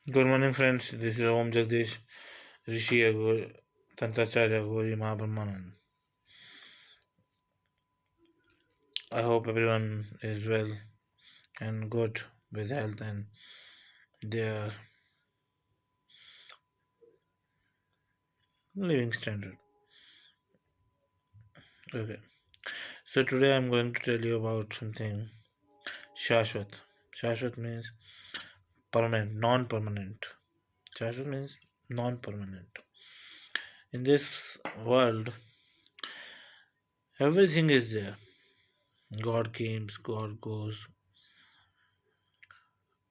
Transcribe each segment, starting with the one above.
Good morning, friends. This is Om Jagdish Rishi Agor, Tantacharya Agori Mahabrahmanan. I hope everyone is well and good with health and their living standard. Okay. So today I'm going to tell you about something Shashwat. Shashwat means permanent, non-permanent. Shashwat means non-permanent. In this world, everything is there. God comes, God goes,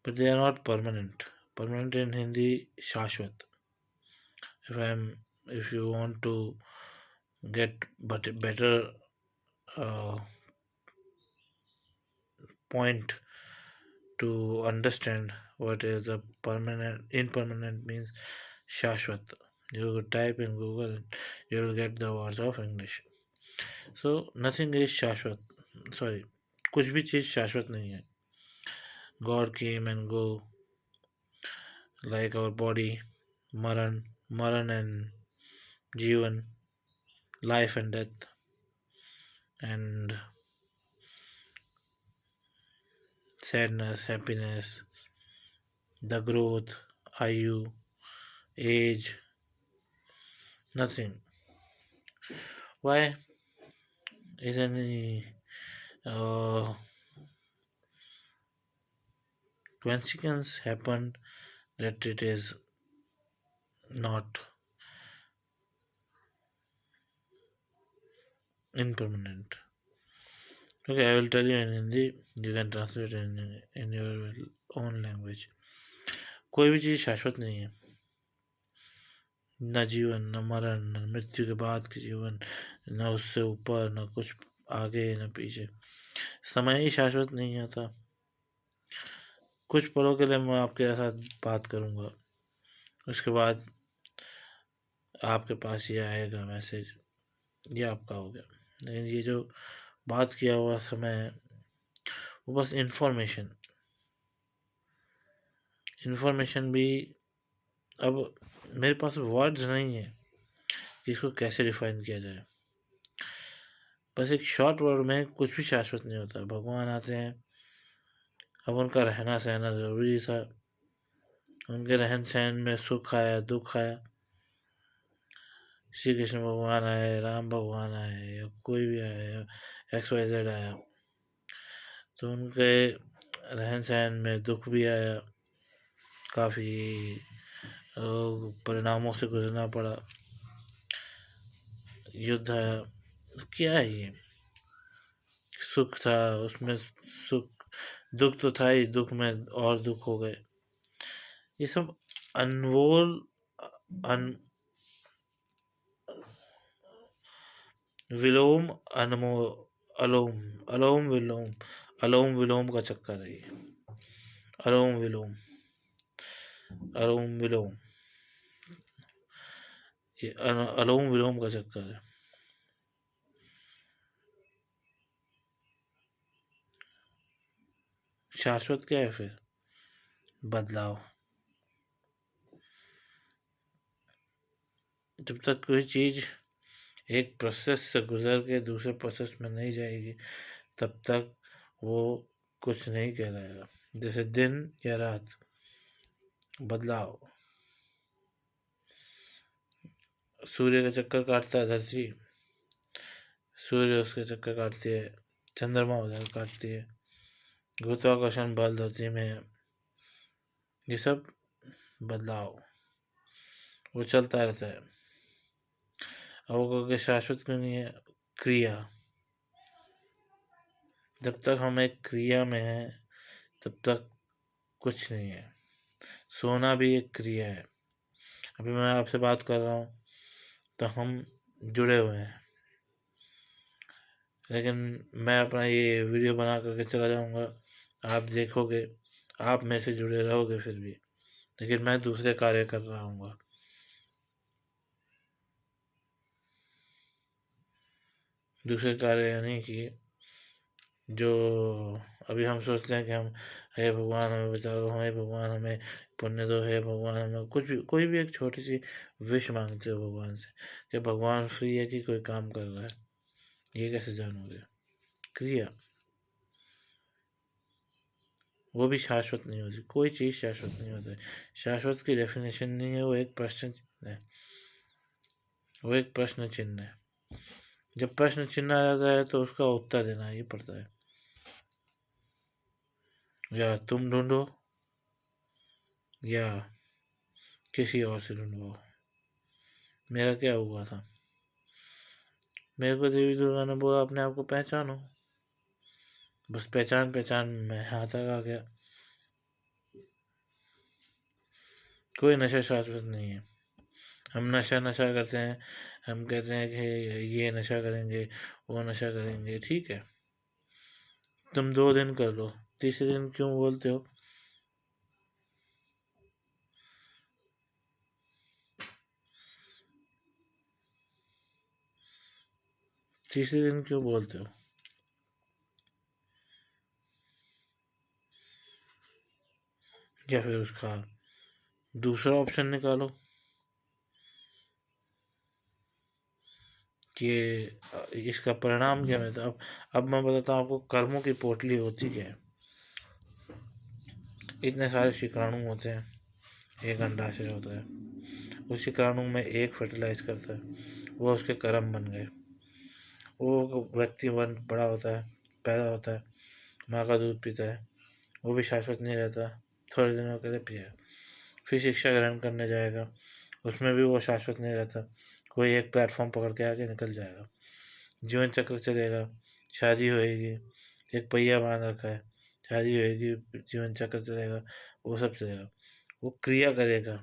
but they are not permanent. Permanent in Hindi, Shashwat. If you want to get but better uh, point to understand what is a permanent impermanent means Shashwat. You could type in Google and you will get the words of English. So nothing is Shashwat. Sorry, कुछ भी चीज शाश्वत नहीं है. God came and go like our body, Maran and Jeevan, life and death, and sadness, happiness, the growth, IU, age, nothing. Why is any uh, consequence happened that it is not impermanent? Okay, I will tell you in Hindi. You can translate in your own language. कोई भी चीज़ शाश्वत नहीं है. न जीवन, न मरण, न मृत्यु के बाद के जीवन, न उससे ऊपर, न कुछ आगे, न पीछे. समय ही शाश्वत नहीं आता. कुछ पलों के लिए मैं आपके साथ बात करूंगा, उसके बाद आपके पास ये आएगा मैसेज, ये आपका हो गया. लेकिन ये जो बात किया हुआ समय है वो बस इन्फॉर्मेशन भी. अब मेरे पास वर्ड्स नहीं है कि इसको कैसे डिफाइन किया जाए. बस एक शॉर्ट वर्ड में कुछ भी शाश्वत नहीं होता. भगवान आते हैं, अब उनका रहना सहना ज़रूरी था. उनके रहन सहन में सुख आया, दुख आया. श्री कृष्ण भगवान आए, राम भगवान आए, या कोई भी आया, या XYZ आया, तो उनके रहन सहन में दुख भी आया. काफ़ी परिणामों से गुजरना पड़ा. युद्ध आया. क्या है ये? सुख था, उसमें सुख. दुख तो था ही, दुख में और दुख हो गए. ये सब अनमोल अन विलोम अनमोल अलोम अलोम विलोम अलोम विलोम का चक्कर है ये. अलोम विलोम अलोम विलोम ये अलोम विलोम का चक्कर है. शाश्वत क्या है फिर? बदलाव. जब तक कोई चीज एक प्रोसेस से गुजर के दूसरे प्रोसेस में नहीं जाएगी, तब तक वो कुछ नहीं कहलाएगा. जैसे दिन या रात, बदलाव. सूर्य का चक्कर काटता है धरती, सूर्य उसके चक्कर काटती है, चंद्रमा उधर काटती है, गुरुत्वाकर्षण बल धरती में है. ये सब बदलाव, वो चलता रहता है. अब वो कहोगे शाश्वत क्यों नहीं है? क्रिया. जब तक हम एक क्रिया में हैं तब तक कुछ नहीं है. सोना भी एक क्रिया है. अभी मैं आपसे बात कर रहा हूँ तो हम जुड़े हुए हैं, लेकिन मैं अपना ये वीडियो बना करके चला जाऊँगा, आप देखोगे, आप मेरे से जुड़े रहोगे फिर भी, लेकिन मैं दूसरे कार्य कर रहा हूँगा. दूसरे कार्य यानी कि जो अभी हम सोचते हैं कि हम हे भगवान हमें बचा लो, हे भगवान हमें पुण्य दो, हे भगवान हमें कुछ भी, कोई भी एक छोटी सी विश मांगते हो भगवान से कि भगवान फ्री है कि कोई काम कर रहा है, ये कैसे जानोगे? क्रिया वो भी शाश्वत नहीं होती, कोई चीज़ शाश्वत नहीं होती। शाश्वत की डेफिनेशन नहीं है, वो एक प्रश्न चिन्ह है, वो एक प्रश्न चिन्ह है। जब प्रश्न चिन्ह आ जाता है तो उसका उत्तर देना ही पड़ता है। या तुम ढूंढो या किसी और से ढूंढवाओ। मेरा क्या हुआ था, मेरे को देवी दुर्गा ने बोला अपने आप को पहचानो, बस पहचान पहचान मैं यहाँ तक आ गया। कोई नशा शाश्वत नहीं है। हम नशा नशा करते हैं, हम कहते हैं कि ये नशा करेंगे, वो नशा करेंगे, ठीक है, तुम 2 दिन कर लो, तीसरे दिन क्यों बोलते हो? तीसरे दिन क्यों बोलते हो? या फिर उसका दूसरा ऑप्शन निकालो कि इसका परिणाम क्या है। अब मैं बताता हूँ आपको कर्मों की पोटली होती क्या है। इतने सारे शुक्राणु होते हैं, एक अंडाशय होता है, उस शुक्राणु में एक फर्टिलाइज करता है, वो उसके कर्म बन गए। वो व्यक्ति बड़ा होता है, पैदा होता है, माँ का दूध पीता है, वो भी शाश्वत नहीं रहता, थोड़े दिनों के लिए पिया, फिर शिक्षा ग्रहण करने जाएगा, उसमें भी वो शाश्वत नहीं रहता, कोई एक प्लेटफॉर्म पकड़ के आगे निकल जाएगा, जीवन चक्र चलेगा, शादी होएगी, एक पहिया बांध रखा है, शादी होएगी, जीवन चक्र चलेगा, वो सब चलेगा, वो क्रिया करेगा,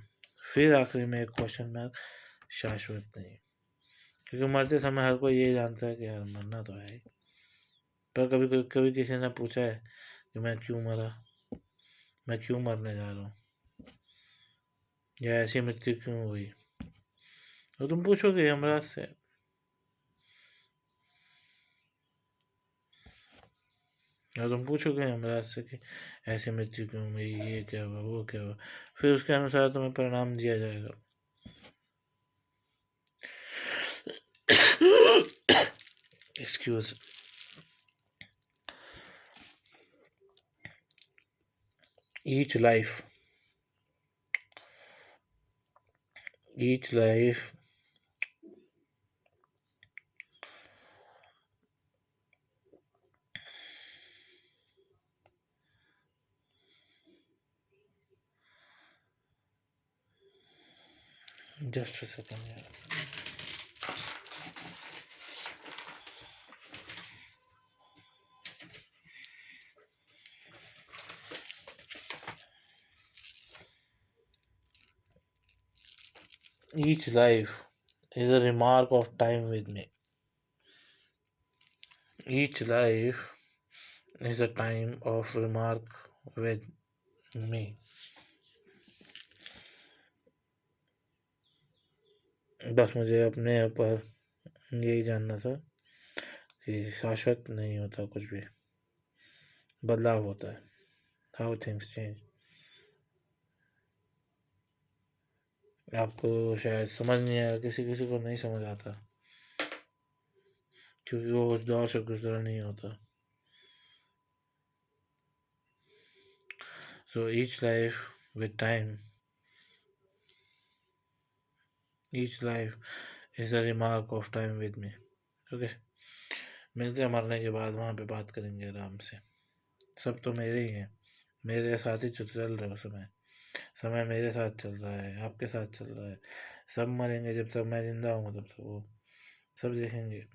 फिर आखिरी में एक क्वेश्चन मार्क, शाश्वत नहीं। क्योंकि मरते समय हर कोई ये जानता है कि यार मरना तो है ही, पर कभी कभी किसी ने पूछा है कि मैं क्यों मरा, मैं क्यों मरने जा रहा हूँ, या ऐसी मृत्यु क्यों हुई? तो तुम पूछोगे यमराज से, और तुम पूछोगे यमराज से कि ऐसी मृत्यु क्यों हुई, ये क्या हुआ, वो क्या हुआ, फिर उसके अनुसार तुम्हें परिणाम दिया जाएगा। Excuse. each life each life just a second here. Each life is a remark of time with me. Each life is a time of remark with me. बस मुझे अपने ऊपर यही जानना था कि शाश्वत नहीं होता कुछ भी, बदलाव होता है। How things change. आपको शायद समझ नहीं आया, किसी किसी को नहीं समझ आता, क्योंकि वो उस दौर से गुजरा नहीं होता। So each life with time, each life is a remark of time with me. Okay, मिलते हैं मरने के बाद, वहाँ पे बात करेंगे आराम से। सब तो मेरे ही हैं, मेरे साथ ही चल रहे हो समय, समय मेरे साथ चल रहा है, आपके साथ चल रहा है। सब मरेंगे, जब तक मैं जिंदा हूँ तब तक वो सब देखेंगे।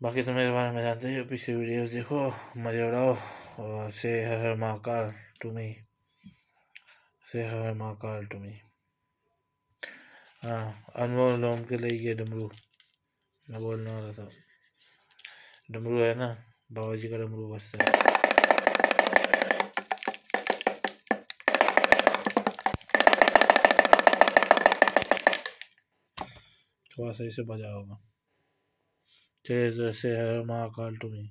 बाकी तो मेरे बारे में जानते ही हो, पीछे वीडियोस देखो, मजे उड़ाओ, और से हर हर महाकाल टू मी, से हर हर महाकाल टू मी। हाँ, अनमोल लोम के लिए ये डमरू मैं बोलने वाला था। डमरू है ना, बाबा जी का डमरू बजता है। थोड़ा सा इसे बजा होगा, जय जय से हर महाकाल टू मी।